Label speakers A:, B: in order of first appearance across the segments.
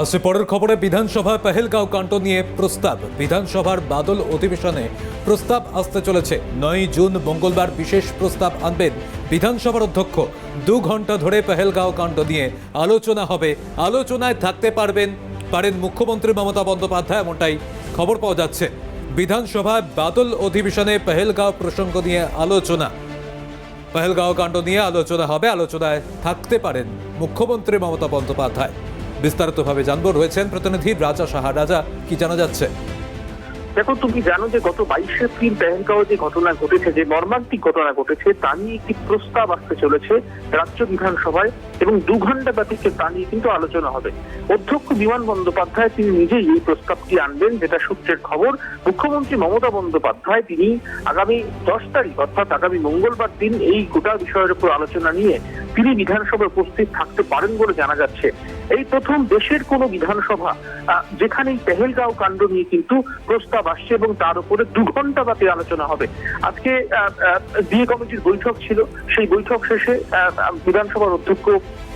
A: আসছে পরের খবরে বিধানসভায় পেহেলগাঁও কাণ্ড নিয়ে প্রস্তাব। বিধানসভার বাদল অধিবেশনে প্রস্তাব আসতে চলেছে। 9 জুন মঙ্গলবার বিশেষ প্রস্তাব আনবেন বিধানসভার অধ্যক্ষ। 2 ঘন্টা ধরে পেহেলগাঁও কাণ্ড নিয়ে আলোচনা হবে। আলোচনায় থাকতে পারেন মুখ্যমন্ত্রী মমতা বন্দ্যোপাধ্যায়, এমনটাই খবর পাওয়া যাচ্ছে। বিধানসভায় বাদল অধিবেশনে পেহেলগাঁও প্রসঙ্গ নিয়ে আলোচনা। পেহেলগাঁও কাণ্ড নিয়ে আলোচনা হবে। আলোচনায় থাকতে পারেন মুখ্যমন্ত্রী মমতা বন্দ্যোপাধ্যায়। বিস্তারিতভাবে জানবো, রয়েছেন প্রতিনিধি রাজা সাহা। রাজা, কি জানা যাচ্ছে?
B: দেখো, তুমি জানো যে গত 22 এপ্রিল পেহেলগাঁও যে ঘটনা ঘটেছে, যে মর্মান্তিক ঘটনা ঘটেছে, তা নিয়ে একটি প্রস্তাব আসতে চলেছে রাজ্য বিধানসভায় এবং 2 ঘন্টা ব্যাপী তা নিয়ে কিন্তু আলোচনা হবে। অধ্যক্ষ বিমান বন্দ্যোপাধ্যায় তিনি নিজেই এই প্রস্তাবটি আনবেন, যেটা সূত্রের খবর। মুখ্যমন্ত্রী মমতা বন্দ্যোপাধ্যায় তিনি আগামী 10 তারিখ অর্থাৎ আগামী মঙ্গলবার দিন এই গোটা বিষয়ের উপর আলোচনা নিয়ে তিনি বিধানসভায় উপস্থিত থাকতে পারেন বলে জানা যাচ্ছে। এই প্রথম দেশের কোনো বিধানসভা যেখানে পেহেলগাঁও কাণ্ড নিয়ে কিন্তু প্রস্তাব আসছে এবং তার উপরে 2 ঘন্টা ব্যাপী আলোচনা হবে। আজকে ডিএ কমিটির বৈঠক ছিল। সেই বৈঠক শেষে বিধানসভার অধ্যক্ষ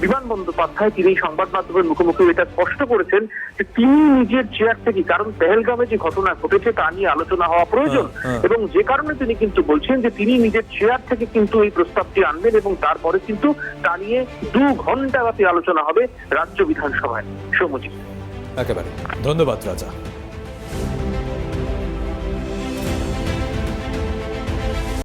B: বিমান বন্দ্যোপাধ্যায় তিনি সংবাদ মাধ্যমের মুখোমুখি এটা স্পষ্ট করেছেন যে তিনি নিজের চেয়ার থেকে, কারণ পেহেলগাঁওয়ে যে ঘটনা ঘটেছে তা নিয়ে আলোচনা হওয়া প্রয়োজন, এবং যে কারণে তিনি কিন্তু বলছেন যে তিনি নিজের চেয়ার থেকে কিন্তু এই প্রস্তাবটি আনবেন এবং তারপরে কিন্তু তা নিয়ে 2 ঘন্টা ব্যাপী আলোচনা হবে রাজ্য বিধানসভায়। সৌম্যজিৎ,
A: একেবারে ধন্যবাদ রাজা।